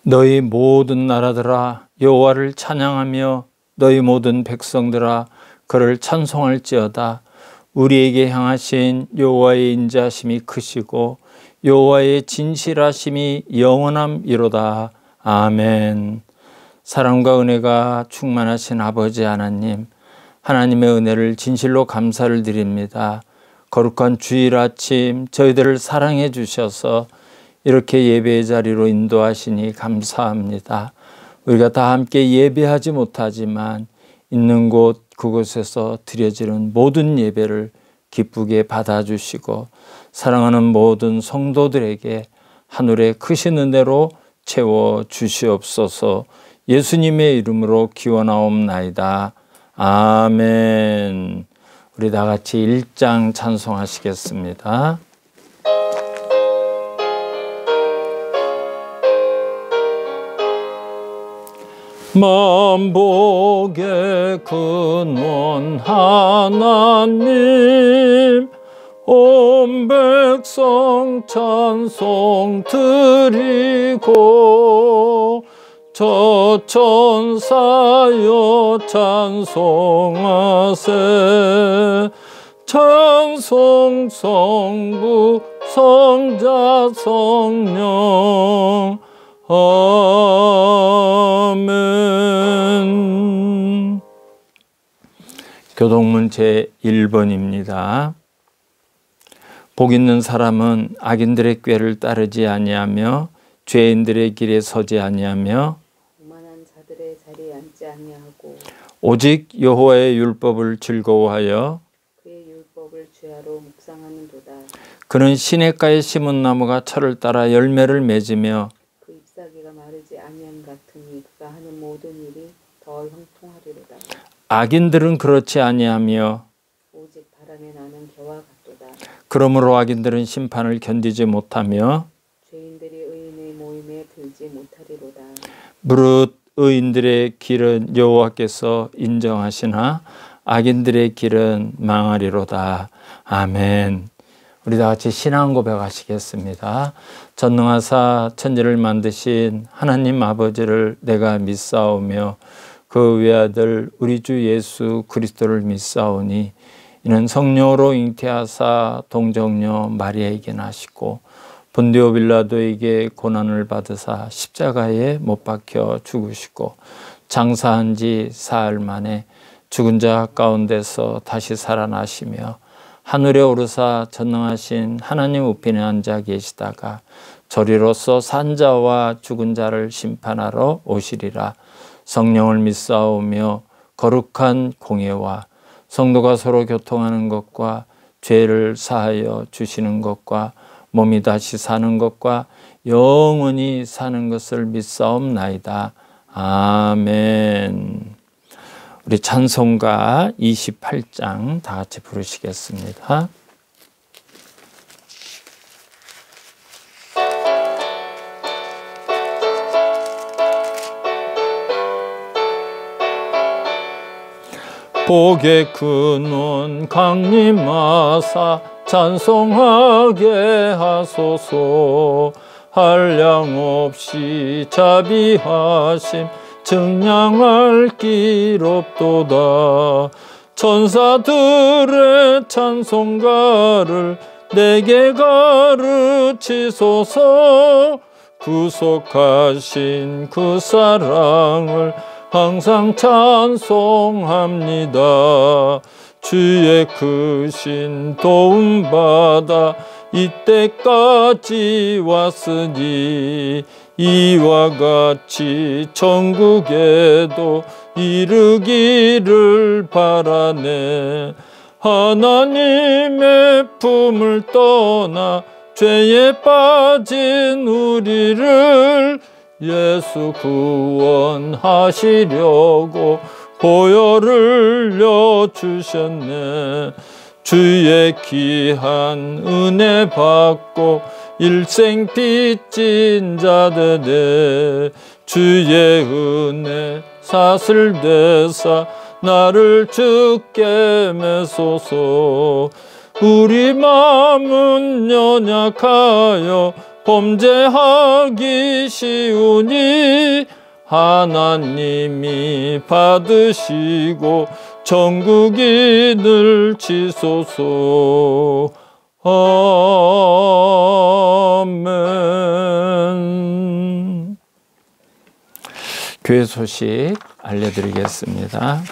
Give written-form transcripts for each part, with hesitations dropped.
너희 모든 나라들아 여호와를 찬양하며 너희 모든 백성들아 그를 찬송할지어다. 우리에게 향하신 여호와의 인자하심이 크시고 여호와의 진실하심이 영원함이로다. 아멘. 사랑과 은혜가 충만하신 아버지 하나님, 하나님의 은혜를 진실로 감사를 드립니다. 거룩한 주일 아침 저희들을 사랑해 주셔서 이렇게 예배의 자리로 인도하시니 감사합니다. 우리가 다 함께 예배하지 못하지만 있는 곳 그곳에서 드려지는 모든 예배를 기쁘게 받아주시고 사랑하는 모든 성도들에게 하늘의 크신 은혜로 채워 주시옵소서. 예수님의 이름으로 기원하옵나이다. 아멘. 우리 다 같이 1장 찬송하시겠습니다. 만복의 근원 하나님, 온 백성 찬송 드리고 저 천사여 찬송하세. 찬송 성부 성자 성령 아멘. 교동문 제1번입니다. 복 있는 사람은 악인들의 꾀를 따르지 아니하며 죄인들의 길에 서지 아니하며 오만한 자들의 자리에 앉지 아니하고 오직 여호와의 율법을 즐거워하여 그의 율법을 주야로 묵상하는도다. 그는 시냇가에 심은 나무가 철을 따라 열매를 맺으며 그 잎사귀가 마르지 아니함 같으니 그가 하는 모든 일이 더 형통하리로다. 악인들은 그렇지 아니하며 오직 바람에 나는 겨와 같도다. 그러므로 악인들은 심판을 견디지 못하며 죄인들이 의인의 모임에 들지 못하리로다. 무릇 의인들의 길은 여호와께서 인정하시나 악인들의 길은 망하리로다. 아멘. 우리 다 같이 신앙 고백하시겠습니다. 전능하사 천지를 만드신 하나님 아버지를 내가 믿사오며 그 외아들 우리 주 예수 그리스도를 믿사오니 이는 성령으로 잉태하사 동정녀 마리아에게 나시고 본디오 빌라도에게 고난을 받으사 십자가에 못 박혀 죽으시고 장사한 지 사흘 만에 죽은 자 가운데서 다시 살아나시며 하늘에 오르사 전능하신 하나님 우편에 앉아 계시다가 저리로서 산자와 죽은 자를 심판하러 오시리라. 성령을 믿사오며 거룩한 공예와 성도가 서로 교통하는 것과 죄를 사하여 주시는 것과 몸이 다시 사는 것과 영원히 사는 것을 믿사옵나이다. 아멘. 우리 찬송가 28장 다 같이 부르시겠습니다. 복의 근원 강림하사 찬송하게 하소서. 한량없이 자비하심 증량할 길 없도다. 천사들의 찬송가를 내게 가르치소서. 구속하신 그 사랑을 항상 찬송합니다. 주의 크신 도움받아 이때까지 왔으니 이와 같이 천국에도 이르기를 바라네. 하나님의 품을 떠나 죄에 빠진 우리를 예수 구원하시려고 보혈을 흘려주셨네. 주의 귀한 은혜 받고 일생 빚진 자들의 주의 은혜 사슬대사 나를 주께 매소서. 우리 마음은 연약하여 범죄하기 쉬우니 하나님이 받으시고 전국이 늘치소서. 아멘. 교회 소식 알려드리겠습니다.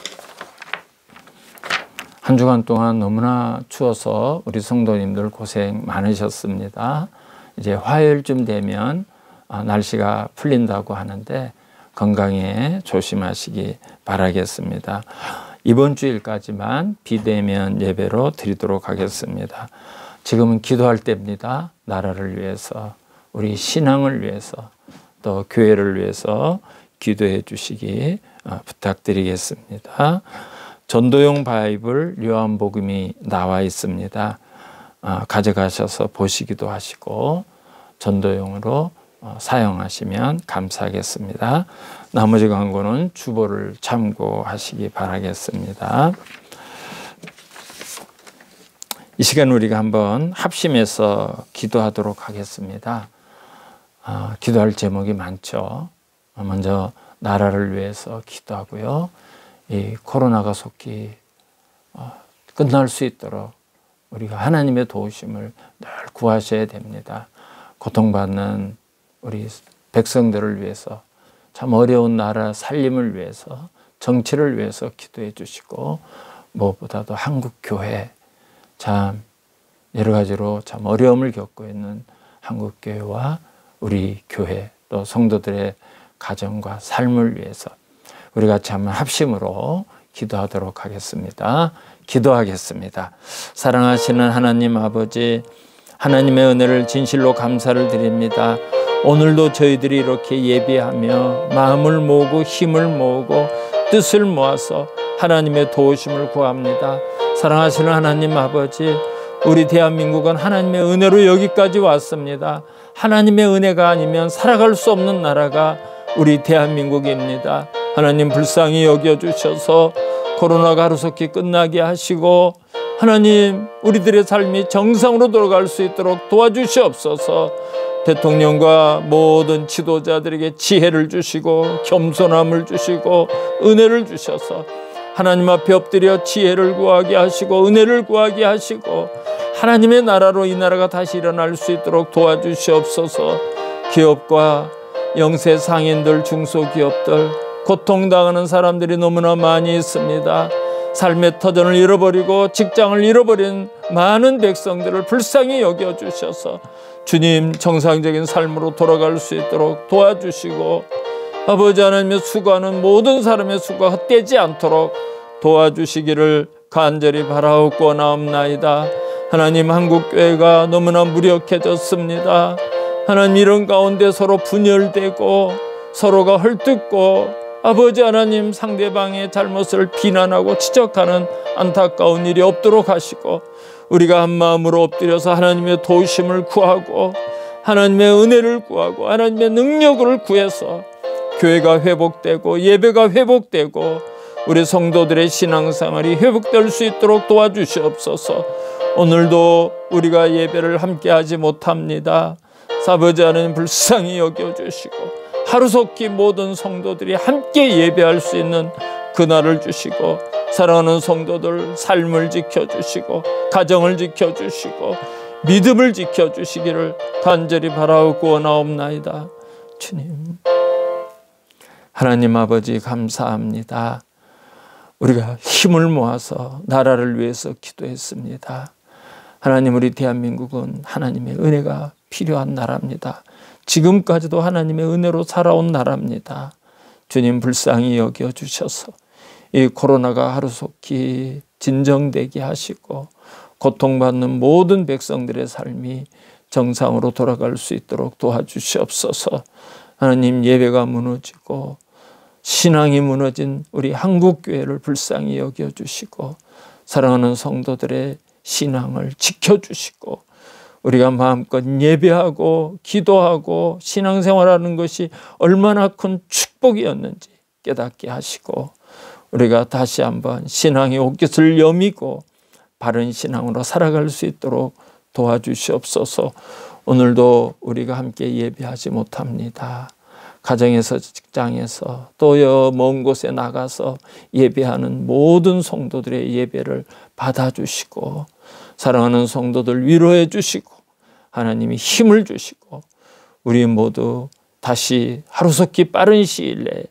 한 주간 동안 너무나 추워서 우리 성도님들 고생 많으셨습니다. 이제 화요일쯤 되면 날씨가 풀린다고 하는데 건강에 조심하시기 바라겠습니다. 이번 주일까지만 비대면 예배로 드리도록 하겠습니다. 지금은 기도할 때입니다. 나라를 위해서, 우리 신앙을 위해서, 또 교회를 위해서 기도해 주시기 부탁드리겠습니다. 전도용 바이블 요한복음이 나와 있습니다. 가져가셔서 보시기도 하시고 전도용으로 사용하시면 감사하겠습니다. 나머지 광고는 주보를 참고하시기 바라겠습니다. 이 시간 우리가 한번 합심해서 기도하도록 하겠습니다. 기도할 제목이 많죠. 먼저 나라를 위해서 기도하고요. 이 코로나가 속히 끝날 수 있도록 우리가 하나님의 도우심을 늘 구하셔야 됩니다. 고통받는 우리 백성들을 위해서, 참 어려운 나라 살림을 위해서, 정치를 위해서 기도해 주시고, 무엇보다도 한국 교회, 참 여러 가지로 참 어려움을 겪고 있는 한국 교회와 우리 교회 또 성도들의 가정과 삶을 위해서 우리 같이 한번 합심으로 기도하도록 하겠습니다. 기도하겠습니다. 사랑하시는 하나님 아버지, 하나님의 은혜를 진실로 감사를 드립니다. 오늘도 저희들이 이렇게 예배하며 마음을 모으고 힘을 모으고 뜻을 모아서 하나님의 도우심을 구합니다. 사랑하시는 하나님 아버지, 우리 대한민국은 하나님의 은혜로 여기까지 왔습니다. 하나님의 은혜가 아니면 살아갈 수 없는 나라가 우리 대한민국입니다. 하나님 불쌍히 여겨주셔서 코로나가 하루속히 끝나게 하시고 하나님 우리들의 삶이 정상으로 돌아갈 수 있도록 도와주시옵소서. 대통령과 모든 지도자들에게 지혜를 주시고 겸손함을 주시고 은혜를 주셔서 하나님 앞에 엎드려 지혜를 구하게 하시고 은혜를 구하게 하시고 하나님의 나라로 이 나라가 다시 일어날 수 있도록 도와주시옵소서. 기업과 영세 상인들, 중소기업들, 고통당하는 사람들이 너무나 많이 있습니다. 삶의 터전을 잃어버리고 직장을 잃어버린 많은 백성들을 불쌍히 여겨주셔서 주님 정상적인 삶으로 돌아갈 수 있도록 도와주시고 아버지 하나님의 수고하는 모든 사람의 수고가 헛되지 않도록 도와주시기를 간절히 바라옵고나옵나이다. 하나님 한국교회가 너무나 무력해졌습니다. 하나님 이런 가운데 서로 분열되고 서로가 헐뜯고 아버지 하나님 상대방의 잘못을 비난하고 지적하는 안타까운 일이 없도록 하시고 우리가 한마음으로 엎드려서 하나님의 도우심을 구하고 하나님의 은혜를 구하고 하나님의 능력을 구해서 교회가 회복되고 예배가 회복되고 우리 성도들의 신앙생활이 회복될 수 있도록 도와주시옵소서. 오늘도 우리가 예배를 함께하지 못합니다. 아버지 하나님 불쌍히 여겨주시고 하루속히 모든 성도들이 함께 예배할 수 있는 그날을 주시고 사랑하는 성도들 삶을 지켜주시고 가정을 지켜주시고 믿음을 지켜주시기를 간절히 바라고 원하옵나이다. 주님 하나님 아버지 감사합니다. 우리가 힘을 모아서 나라를 위해서 기도했습니다. 하나님 우리 대한민국은 하나님의 은혜가 필요한 나라입니다. 지금까지도 하나님의 은혜로 살아온 나라입니다. 주님 불쌍히 여겨주셔서 이 코로나가 하루속히 진정되게 하시고 고통받는 모든 백성들의 삶이 정상으로 돌아갈 수 있도록 도와주시옵소서. 하나님 예배가 무너지고 신앙이 무너진 우리 한국교회를 불쌍히 여겨주시고 사랑하는 성도들의 신앙을 지켜주시고 우리가 마음껏 예배하고 기도하고 신앙생활하는 것이 얼마나 큰 축복이었는지 깨닫게 하시고 우리가 다시 한번 신앙의 옷깃을 여미고 바른 신앙으로 살아갈 수 있도록 도와주시옵소서. 오늘도 우리가 함께 예배하지 못합니다. 가정에서, 직장에서, 또 먼 곳에 나가서 예배하는 모든 성도들의 예배를 받아주시고, 사랑하는 성도들 위로해 주시고, 하나님이 힘을 주시고, 우리 모두 다시 하루속히 빠른 시일 내에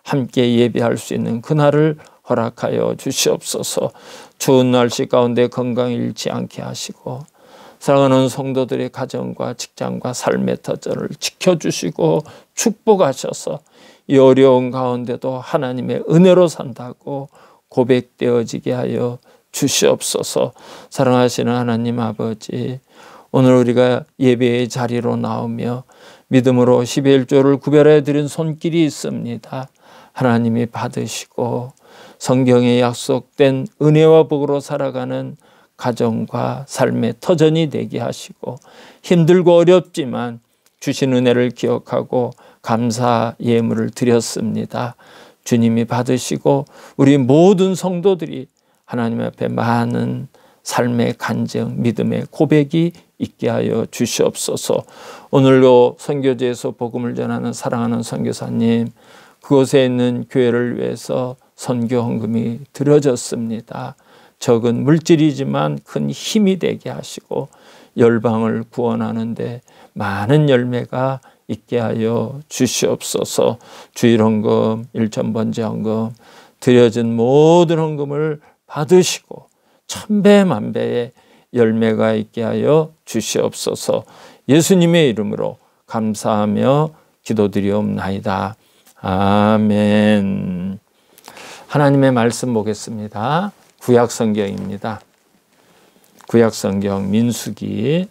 함께 예배할 수 있는 그날을 허락하여 주시옵소서. 추운 날씨 가운데 건강 잃지 않게 하시고, 사랑하는 성도들의 가정과 직장과 삶의 터전을 지켜주시고 축복하셔서 이 어려운 가운데도 하나님의 은혜로 산다고 고백되어지게 하여 주시옵소서. 사랑하시는 하나님 아버지, 오늘 우리가 예배의 자리로 나오며 믿음으로 11조를 구별해 드린 손길이 있습니다. 하나님이 받으시고 성경에 약속된 은혜와 복으로 살아가는 가정과 삶의 터전이 되게 하시고, 힘들고 어렵지만 주신 은혜를 기억하고 감사 예물을 드렸습니다. 주님이 받으시고 우리 모든 성도들이 하나님 앞에 많은 삶의 간증, 믿음의 고백이 있게 하여 주시옵소서. 오늘도 선교지에서 복음을 전하는 사랑하는 선교사님, 그곳에 있는 교회를 위해서 선교 헌금이 드려졌습니다. 적은 물질이지만 큰 힘이 되게 하시고 열방을 구원하는데 많은 열매가 있게 하여 주시옵소서. 주일 헌금, 일천번제 헌금, 드려진 모든 헌금을 받으시고 천배 만배의 열매가 있게 하여 주시옵소서. 예수님의 이름으로 감사하며 기도드리옵나이다. 아멘. 하나님의 말씀 보겠습니다. 구약성경입니다. 구약성경 민수기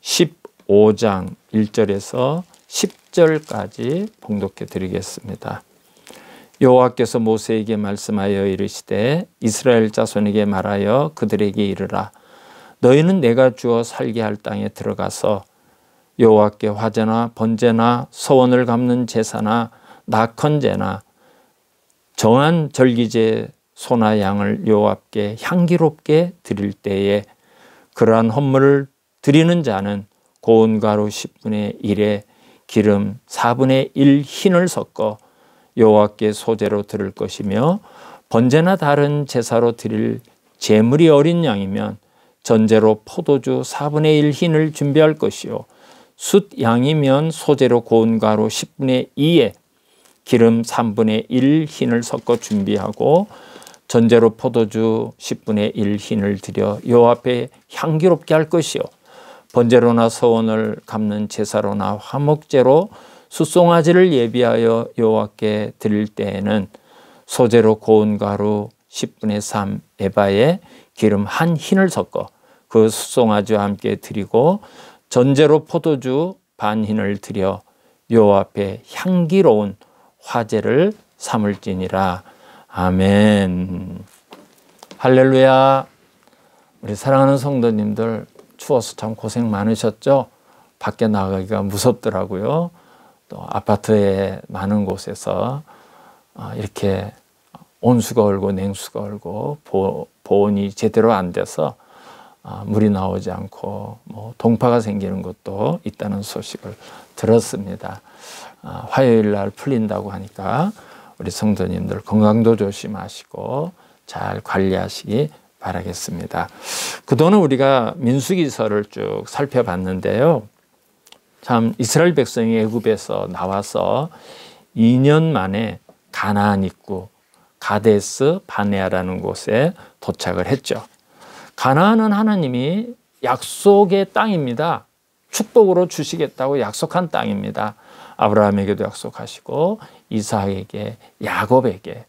15장 1절에서 10절까지 봉독해 드리겠습니다. 여호와께서 모세에게 말씀하여 이르시되 이스라엘 자손에게 말하여 그들에게 이르라. 너희는 내가 주어 살게 할 땅에 들어가서 여호와께 화제나 번제나 서원을 갚는 제사나 낙헌제나 정한 절기제 소나 양을 여호와께 향기롭게 드릴 때에 그러한 헌물을 드리는 자는 고운 가루 10분의 1에 기름 4분의 1 흰을 섞어 여호와께 소제로 드릴 것이며, 번제나 다른 제사로 드릴 제물이 어린 양이면 전제로 포도주 4분의 1 흰을 준비할 것이요, 숫 양이면 소제로 고운 가루 10분의 2에 기름 3분의 1 흰을 섞어 준비하고 전제로 포도주 10분의 1 흰을 드려 여호와 앞에 향기롭게 할 것이요, 번제로나 서원을 갚는 제사로나 화목제로 숫송아지를 예비하여 여호와께 드릴 때에는 소제로 고운 가루 10분의 3 에바에 기름 한 흰을 섞어 그 숫송아지와 함께 드리고 전제로 포도주 반 흰을 드려 여호와 앞에 향기로운 화제를 삼을지니라. 아멘. 할렐루야. 우리 사랑하는 성도님들, 추워서 참 고생 많으셨죠? 밖에 나가기가 무섭더라고요. 또 아파트에 많은 곳에서 이렇게 온수가 얼고 냉수가 얼고 보온이 제대로 안 돼서 물이 나오지 않고 동파가 생기는 것도 있다는 소식을 들었습니다. 화요일 날 풀린다고 하니까 우리 성도님들 건강도 조심하시고 잘 관리하시기 바라겠습니다. 그동안 우리가 민수기서를 쭉 살펴봤는데요. 참 이스라엘 백성이 애굽에서 나와서 2년 만에 가나안 입구 가데스 바네아라는 곳에 도착을 했죠. 가나안은 하나님이 약속의 땅입니다. 축복으로 주시겠다고 약속한 땅입니다. 아브라함에게도 약속하시고 이삭에게, 야곱에게,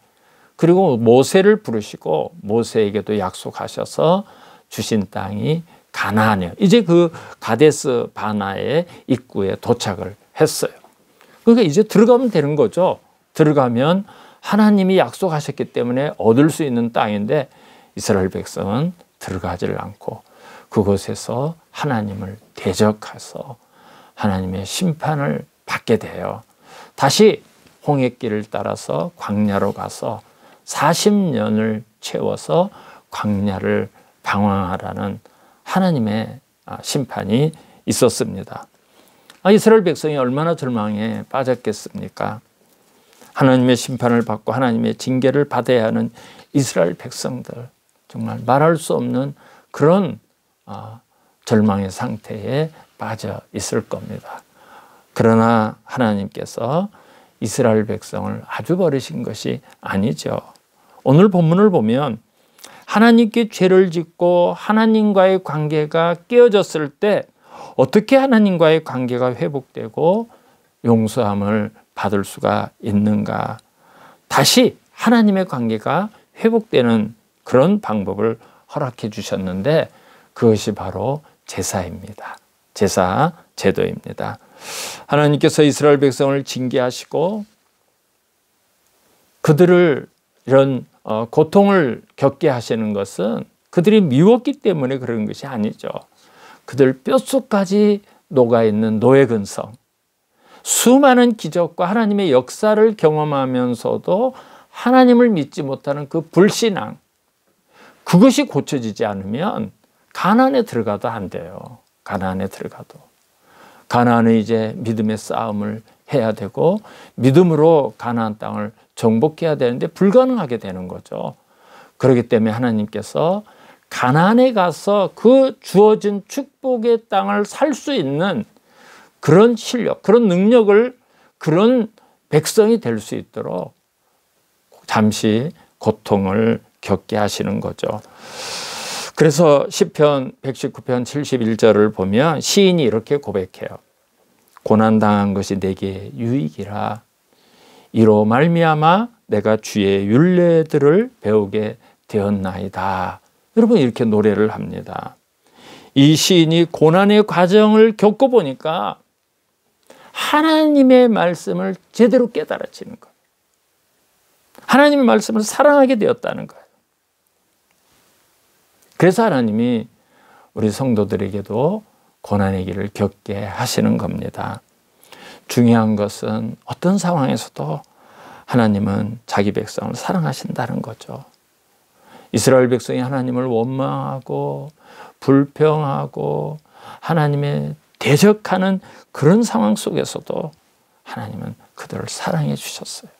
그리고 모세를 부르시고 모세에게도 약속하셔서 주신 땅이 가나안이에요. 이제 그 가데스 바나의 입구에 도착을 했어요. 그러니까 이제 들어가면 되는 거죠. 들어가면 하나님이 약속하셨기 때문에 얻을 수 있는 땅인데 이스라엘 백성은 들어가지를 않고 그곳에서 하나님을 대적해서 하나님의 심판을 받게 돼요. 다시 홍해길을 따라서 광야로 가서 40년을 채워서 광야를 방황하라는 하나님의 심판이 있었습니다. 이스라엘 백성이 얼마나 절망에 빠졌겠습니까? 하나님의 심판을 받고 하나님의 징계를 받아야 하는 이스라엘 백성들, 정말 말할 수 없는 그런 절망의 상태에 빠져 있을 겁니다. 그러나 하나님께서 이스라엘 백성을 아주 버리신 것이 아니죠. 오늘 본문을 보면 하나님께 죄를 짓고 하나님과의 관계가 깨어졌을 때 어떻게 하나님과의 관계가 회복되고 용서함을 받을 수가 있는가? 다시 하나님의 관계가 회복되는 그런 방법을 허락해 주셨는데 그것이 바로 제사입니다. 제사 제도입니다. 하나님께서 이스라엘 백성을 징계하시고 그들을 이런 고통을 겪게 하시는 것은 그들이 미웠기 때문에 그런 것이 아니죠. 그들 뼛속까지 녹아있는 노예근성, 수많은 기적과 하나님의 역사를 경험하면서도 하나님을 믿지 못하는 그 불신앙, 그것이 고쳐지지 않으면 가나안에 들어가도 안 돼요. 가나안에 들어가도. 가나안은 이제 믿음의 싸움을 해야 되고 믿음으로 가나안 땅을 정복해야 되는데 불가능하게 되는 거죠. 그렇기 때문에 하나님께서 가나안에 가서 그 주어진 축복의 땅을 살 수 있는 그런 실력, 그런 능력을 그런 백성이 될 수 있도록 잠시 고통을 겪게 하시는 거죠. 그래서 시편 119편 71절을 보면 시인이 이렇게 고백해요. 고난당한 것이 내게 유익이라. 이로 말미암아 내가 주의 율례들을 배우게 되었나이다. 여러분 이렇게 노래를 합니다. 이 시인이 고난의 과정을 겪어보니까 하나님의 말씀을 제대로 깨달아지는 거예요. 하나님의 말씀을 사랑하게 되었다는 거예요. 그래서 하나님이 우리 성도들에게도 고난의 길을 겪게 하시는 겁니다. 중요한 것은 어떤 상황에서도 하나님은 자기 백성을 사랑하신다는 거죠. 이스라엘 백성이 하나님을 원망하고 불평하고 하나님의 대적하는 그런 상황 속에서도 하나님은 그들을 사랑해 주셨어요.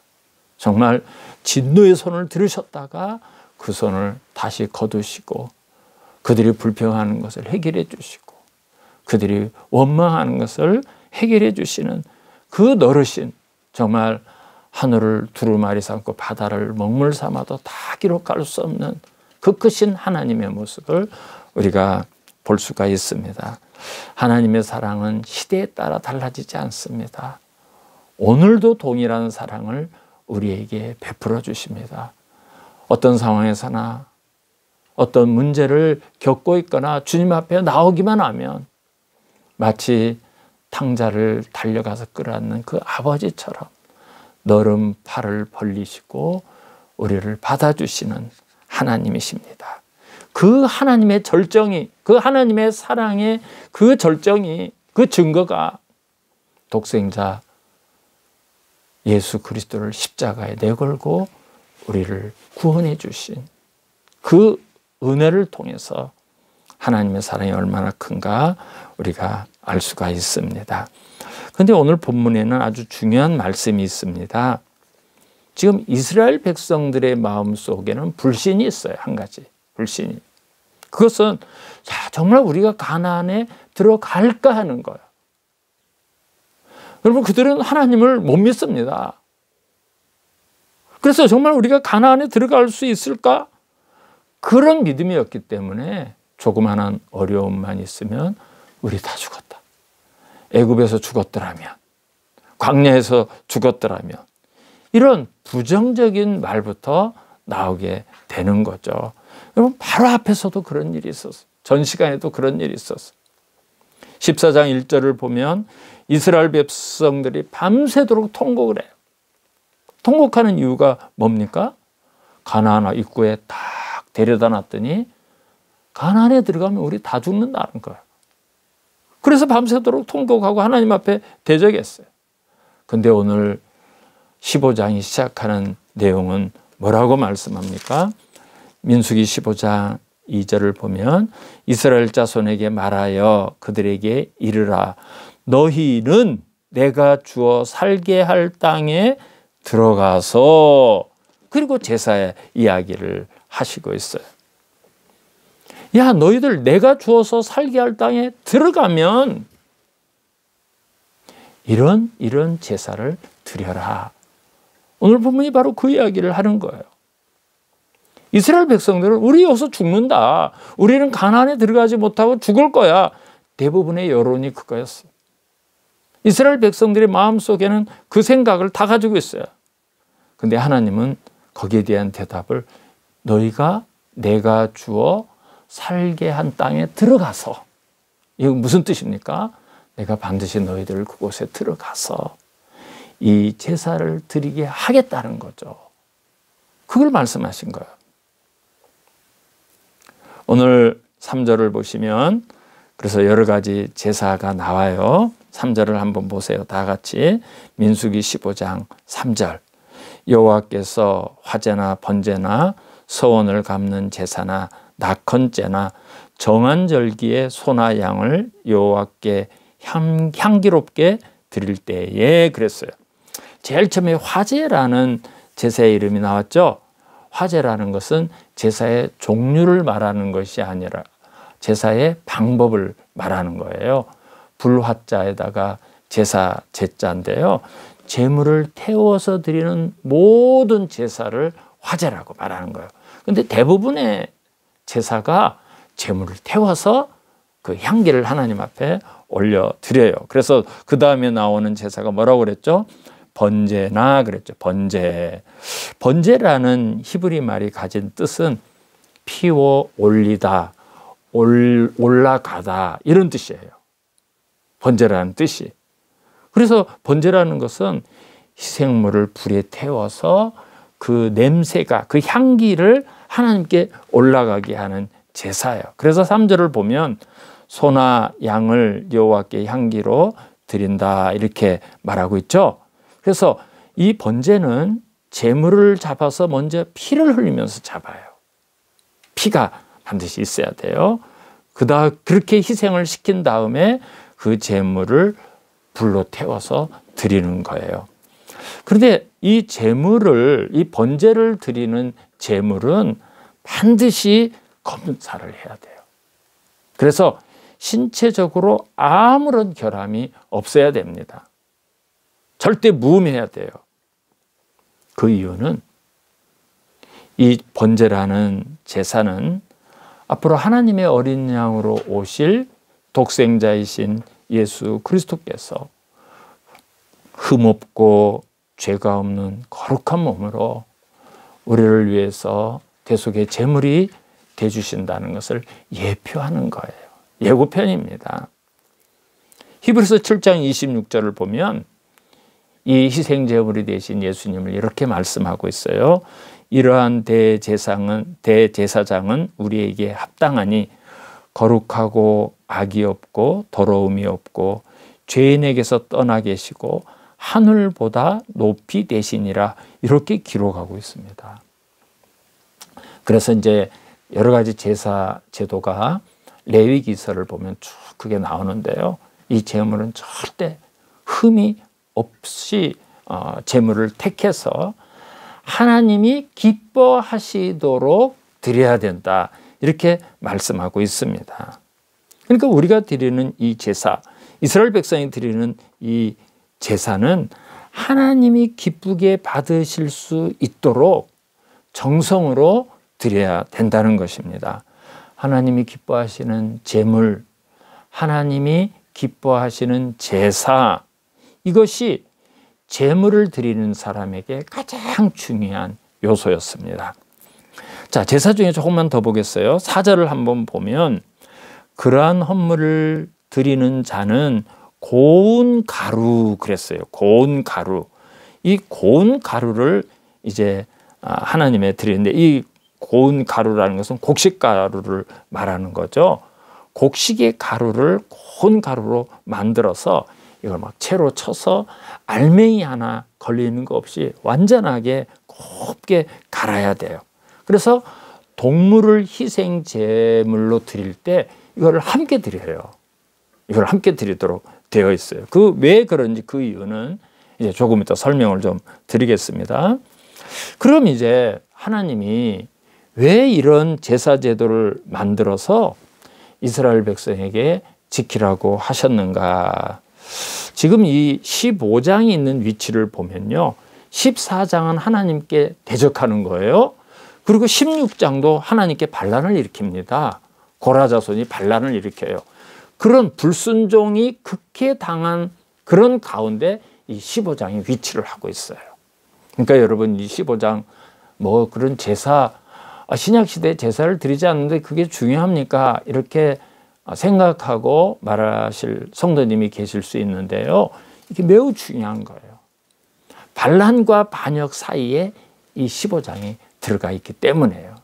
정말 진노의 손을 들으셨다가 그 손을 다시 거두시고 그들이 불평하는 것을 해결해 주시고 그들이 원망하는 것을 해결해 주시는 그 너르신, 정말 하늘을 두루마리 삼고 바다를 먹물 삼아도 다 기록할 수 없는 그 크신 하나님의 모습을 우리가 볼 수가 있습니다. 하나님의 사랑은 시대에 따라 달라지지 않습니다. 오늘도 동일한 사랑을 우리에게 베풀어 주십니다. 어떤 상황에서나 어떤 문제를 겪고 있거나 주님 앞에 나오기만 하면 마치 탕자를 달려가서 끌어안는 그 아버지처럼 너른 팔을 벌리시고 우리를 받아주시는 하나님이십니다. 그 하나님의 절정이, 그 하나님의 사랑의 그 절정이, 그 증거가 독생자 예수 그리스도를 십자가에 내걸고 우리를 구원해 주신 그 은혜를 통해서 하나님의 사랑이 얼마나 큰가 우리가 알 수가 있습니다. 그런데 오늘 본문에는 아주 중요한 말씀이 있습니다. 지금 이스라엘 백성들의 마음 속에는 불신이 있어요. 한 가지 불신이. 그것은 정말 우리가 가나안에 들어갈까 하는 거예요. 여러분 그들은 하나님을 못 믿습니다. 그래서 정말 우리가 가나안에 들어갈 수 있을까? 그런 믿음이었기 때문에 조그마한 어려움만 있으면 우리 다 죽었다. 애굽에서 죽었더라면, 광야에서 죽었더라면 이런 부정적인 말부터 나오게 되는 거죠. 여러분 바로 앞에서도 그런 일이 있었어요. 전 시간에도 그런 일이 있었어요. 14장 1절을 보면 이스라엘 백성들이 밤새도록 통곡을 해요. 통곡하는 이유가 뭡니까? 가나안 입구에 딱 데려다 놨더니 가나안에 들어가면 우리 다 죽는다는 거예요. 그래서 밤새도록 통곡하고 하나님 앞에 대적했어요. 근데 오늘 15장이 시작하는 내용은 뭐라고 말씀합니까? 민수기 15장 2절을 보면 이스라엘 자손에게 말하여 그들에게 이르라. 너희는 내가 주어 살게 할 땅에 들어가서, 그리고 제사의 이야기를 하시고 있어요. 야, 너희들 내가 주어서 살게 할 땅에 들어가면 이런 제사를 드려라. 오늘 본문이 바로 그 이야기를 하는 거예요. 이스라엘 백성들은 우리 여기서 죽는다, 우리는 가나안에 들어가지 못하고 죽을 거야, 대부분의 여론이 그거였어. 이스라엘 백성들의 마음속에는 그 생각을 다 가지고 있어요. 근데 하나님은 거기에 대한 대답을 너희가 내가 주어 살게 한 땅에 들어가서, 이거 무슨 뜻입니까? 내가 반드시 너희들을 그곳에 들어가서 이 제사를 드리게 하겠다는 거죠. 그걸 말씀하신 거예요. 오늘 3절을 보시면 그래서 여러 가지 제사가 나와요. 3절을 한번 보세요. 다 같이. 민수기 15장 3절. 여호와께서 화제나 번제나 서원을 갚는 제사나 낙헌제나 정한 절기의 소나 양을 여호와께 향기롭게 드릴 때에, 그랬어요. 제일 처음에 화제라는 제사의 이름이 나왔죠. 화제라는 것은 제사의 종류를 말하는 것이 아니라 제사의 방법을 말하는 거예요. 불화자에다가 제사 제자인데요. 제물을 태워서 드리는 모든 제사를 화제라고 말하는 거예요. 근데 대부분의 제사가 제물을 태워서 그 향기를 하나님 앞에 올려드려요. 그래서 그 다음에 나오는 제사가 뭐라고 그랬죠? 번제나 그랬죠. 번제. 번제라는 히브리 말이 가진 뜻은 피워 올리다, 올라가다, 이런 뜻이에요. 번제라는 뜻이. 그래서 번제라는 것은 희생물을 불에 태워서 그 냄새가, 그 향기를 하나님께 올라가게 하는 제사예요. 그래서 3절을 보면 소나 양을 여호와께 향기로 드린다, 이렇게 말하고 있죠. 그래서 이 번제는 제물을 잡아서 먼저 피를 흘리면서 잡아요. 피가 반드시 있어야 돼요. 그렇게 희생을 시킨 다음에 그 제물을 불로 태워서 드리는 거예요. 그런데 이 제물을, 이 번제를 드리는 제물은 반드시 검사를 해야 돼요. 그래서 신체적으로 아무런 결함이 없어야 됩니다. 절대 무음해야 돼요. 그 이유는 이 번제라는 제사는 앞으로 하나님의 어린 양으로 오실 독생자이신 예수 그리스도께서 흠없고 죄가 없는 거룩한 몸으로 우리를 위해서 대속의 제물이 되주신다는 것을 예표하는 거예요. 예고편입니다. 히브리서 7장 26절을 보면 이 희생제물이 되신 예수님을 이렇게 말씀하고 있어요. 이러한 대제사장은 우리에게 합당하니 거룩하고 악이 없고 더러움이 없고 죄인에게서 떠나 계시고 하늘보다 높이 되시니라, 이렇게 기록하고 있습니다. 그래서 이제 여러 가지 제사 제도가 레위기서를 보면 쭉 그게 나오는데요. 이 제물은 절대 흠이 없이 제물을 택해서 하나님이 기뻐하시도록 드려야 된다, 이렇게 말씀하고 있습니다. 그러니까 우리가 드리는 이 제사, 이스라엘 백성이 드리는 이 제사는 하나님이 기쁘게 받으실 수 있도록 정성으로 드려야 된다는 것입니다. 하나님이 기뻐하시는 제물, 하나님이 기뻐하시는 제사, 이것이 제물을 드리는 사람에게 가장 중요한 요소였습니다. 자, 제사 중에 조금만 더 보겠어요. 4절을 한번 보면 그러한 헌물을 드리는 자는 고운 가루, 그랬어요. 고운 가루. 이 고운 가루를 이제 하나님에 드리는데, 이 고운 가루라는 것은 곡식 가루를 말하는 거죠. 곡식의 가루를 고운 가루로 만들어서 이걸 막 채로 쳐서 알맹이 하나 걸리는 거 없이 완전하게 곱게 갈아야 돼요. 그래서 동물을 희생 제물로 드릴 때 이거를 함께 드려요. 이걸 함께 드리도록 되어 있어요. 그 왜 그런지 그 이유는 이제 조금 이따 설명을 좀 드리겠습니다. 그럼 이제 하나님이 왜 이런 제사 제도를 만들어서 이스라엘 백성에게 지키라고 하셨는가? 지금 이 15장이 있는 위치를 보면요. 14장은 하나님께 대적하는 거예요. 그리고 16장도 하나님께 반란을 일으킵니다. 고라 자손이 반란을 일으켜요. 그런 불순종이 극해당한 그런 가운데 이 15장이 위치를 하고 있어요. 그러니까 여러분 이 15장 뭐 그런 제사, 신약시대에 제사를 드리지 않는데 그게 중요합니까? 이렇게 생각하고 말하실 성도님이 계실 수 있는데요. 이게 매우 중요한 거예요. 반란과 반역 사이에 이 15장이 들어가 있기 때문에요.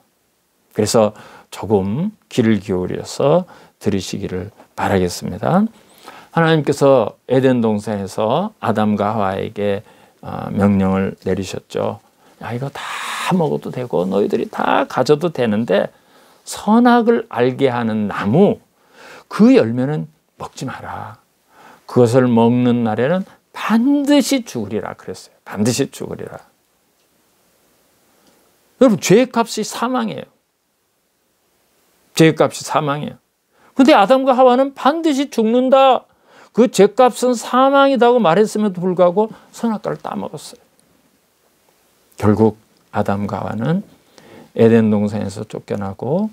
그래서 조금 귀를 기울여서 들으시기를 바라겠습니다. 하나님께서 에덴 동산에서 아담과 하와에게 명령을 내리셨죠. 야, 이거 다 먹어도 되고 너희들이 다 가져도 되는데 선악을 알게 하는 나무 그 열매는 먹지 마라. 그것을 먹는 날에는 반드시 죽으리라 그랬어요. 반드시 죽으리라. 여러분 죄의 값이 사망이에요. 죄의 값이 사망이에요. 근데 아담과 하와는 반드시 죽는다. 그 죄값은 사망이라고 말했음에도 불구하고 선악과를 따먹었어요. 결국 아담과 하와는 에덴 동산에서 쫓겨나고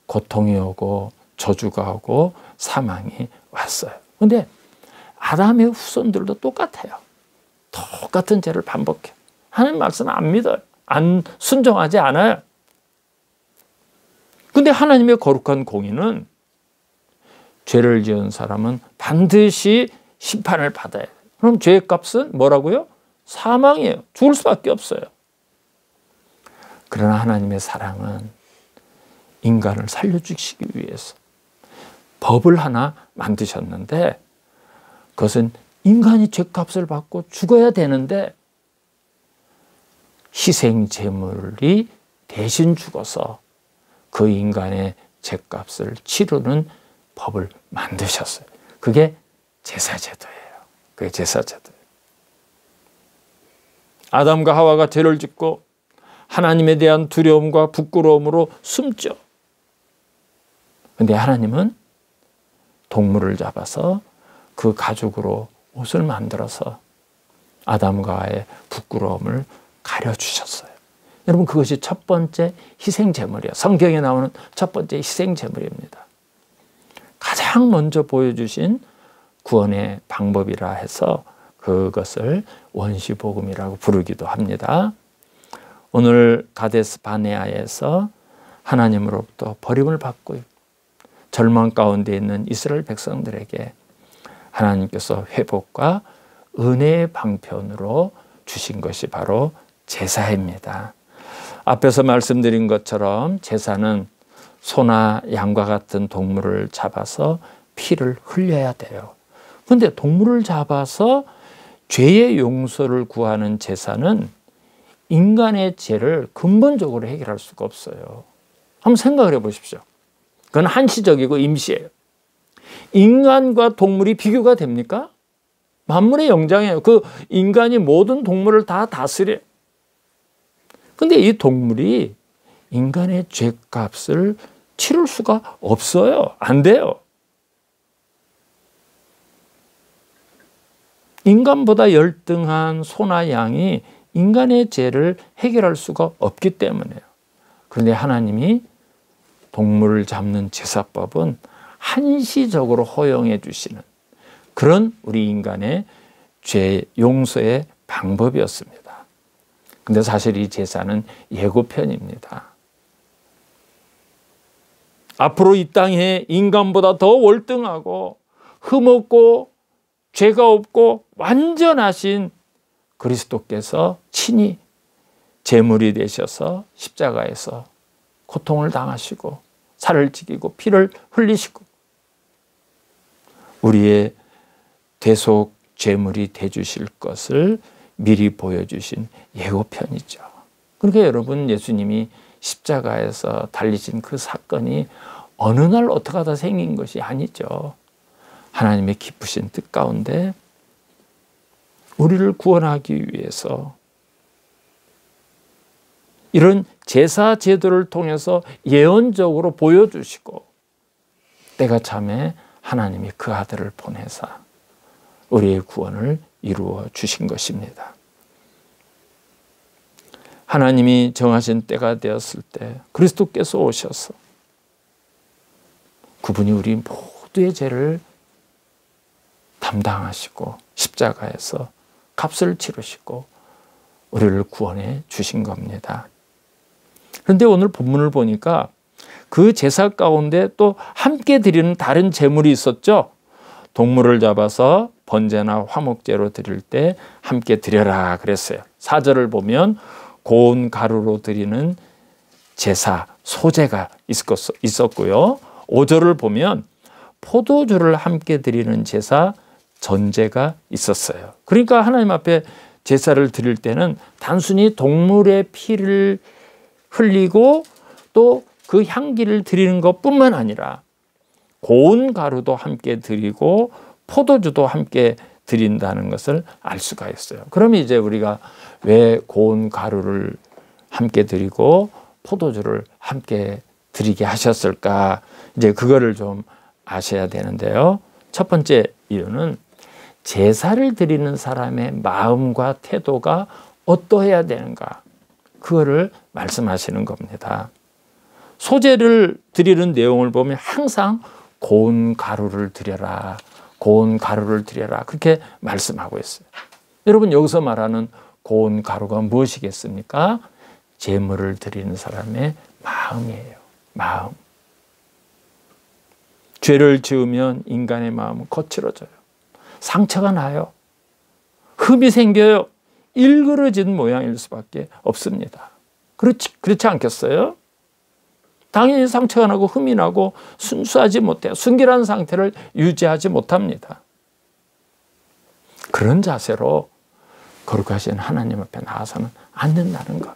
고통이 오고 저주가 오고 사망이 왔어요. 근데 아담의 후손들도 똑같아요. 똑같은 죄를 반복해요. 하나님 말씀 안 믿어요. 안 순종하지 않아요. 근데 하나님의 거룩한 공의는 죄를 지은 사람은 반드시 심판을 받아야 돼요. 그럼 죄의 값은 뭐라고요? 사망이에요. 죽을 수밖에 없어요. 그러나 하나님의 사랑은 인간을 살려주시기 위해서 법을 하나 만드셨는데 그것은 인간이 죄값을 받고 죽어야 되는데 희생 제물이 대신 죽어서 그 인간의 죄값을 치르는 법을 만드셨어요. 그게 제사제도예요. 그게 제사제도예요. 아담과 하와가 죄를 짓고 하나님에 대한 두려움과 부끄러움으로 숨죠. 근데 하나님은 동물을 잡아서 그 가죽으로 옷을 만들어서 아담과 하와의 부끄러움을 가려주셨어요. 여러분 그것이 첫 번째 희생제물이에요. 성경에 나오는 첫 번째 희생제물입니다. 가장 먼저 보여주신 구원의 방법이라 해서 그것을 원시복음이라고 부르기도 합니다. 오늘 가데스 바네아에서 하나님으로부터 버림을 받고 절망 가운데 있는 이스라엘 백성들에게 하나님께서 회복과 은혜의 방편으로 주신 것이 바로 제사입니다. 앞에서 말씀드린 것처럼 제사는 소나 양과 같은 동물을 잡아서 피를 흘려야 돼요. 그런데 동물을 잡아서 죄의 용서를 구하는 제사는 인간의 죄를 근본적으로 해결할 수가 없어요. 한번 생각을 해보십시오. 그건 한시적이고 임시예요. 인간과 동물이 비교가 됩니까? 만물의 영장이에요. 그 인간이 모든 동물을 다 다스려요. 근데 이 동물이 인간의 죄값을 치를 수가 없어요. 안 돼요. 인간보다 열등한 소나 양이 인간의 죄를 해결할 수가 없기 때문에요. 그런데 하나님이 동물을 잡는 제사법은 한시적으로 허용해 주시는 그런 우리 인간의 죄 용서의 방법이었습니다. 근데 사실 이 제사는 예고편입니다. 앞으로 이 땅에 인간보다 더 월등하고 흠없고 죄가 없고 완전하신 그리스도께서 친히 제물이 되셔서 십자가에서 고통을 당하시고 살을 찌기고 피를 흘리시고 우리의 대속 제물이 되주실 것을 미리 보여주신 예고편이죠. 그러니까 여러분 예수님이 십자가에서 달리신 그 사건이 어느 날 어떻게 하다 생긴 것이 아니죠. 하나님의 기쁘신 뜻 가운데 우리를 구원하기 위해서 이런 제사 제도를 통해서 예언적으로 보여주시고 때가 참에 하나님이 그 아들을 보내사 우리의 구원을 이루어 주신 것입니다. 하나님이 정하신 때가 되었을 때 그리스도께서 오셔서 그분이 우리 모두의 죄를 담당하시고 십자가에서 값을 치르시고 우리를 구원해 주신 겁니다. 그런데 오늘 본문을 보니까 그 제사 가운데 또 함께 드리는 다른 제물이 있었죠. 동물을 잡아서 번제나 화목제로 드릴 때 함께 드려라 그랬어요. 4절을 보면 고운 가루로 드리는 제사, 소제가 있었고요. 5절을 보면 포도주를 함께 드리는 제사, 전제가 있었어요. 그러니까 하나님 앞에 제사를 드릴 때는 단순히 동물의 피를 흘리고 또 그 향기를 드리는 것뿐만 아니라 고운 가루도 함께 드리고 포도주도 함께 드린다는 것을 알 수가 있어요. 그러면 이제 우리가 왜 고운 가루를 함께 드리고 포도주를 함께 드리게 하셨을까? 이제 그거를 좀 아셔야 되는데요. 첫 번째 이유는 제사를 드리는 사람의 마음과 태도가 어떠해야 되는가? 그거를 말씀하시는 겁니다. 소제를 드리는 내용을 보면 항상 고운 가루를 드려라, 고운 가루를 드려라 그렇게 말씀하고 있어요. 여러분 여기서 말하는 고운 가루가 무엇이겠습니까? 제물을 드리는 사람의 마음이에요. 마음. 죄를 지으면 인간의 마음은 거칠어져요. 상처가 나요. 흠이 생겨요. 일그러진 모양일 수밖에 없습니다. 그렇지 않겠어요? 당연히 상처가 나고 흠이 나고 순수하지 못해요. 순결한 상태를 유지하지 못합니다. 그런 자세로 거룩하신 하나님 앞에 나와서는 안 된다는 거예요.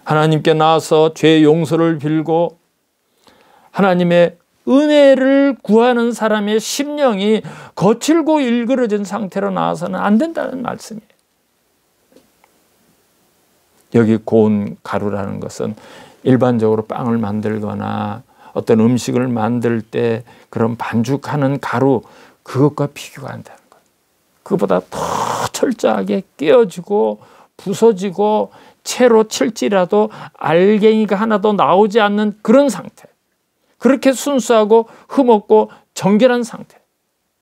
하나님께 나와서 죄 용서를 빌고 하나님의 은혜를 구하는 사람의 심령이 거칠고 일그러진 상태로 나와서는 안 된다는 말씀이에요. 여기 고운 가루라는 것은 일반적으로 빵을 만들거나 어떤 음식을 만들 때 그런 반죽하는 가루 그것과 비교가 안 되는 거예요. 그것보다 더 철저하게 깨어지고 부서지고 채로 칠지라도 알갱이가 하나도 나오지 않는 그런 상태. 그렇게 순수하고 흠없고 정결한 상태.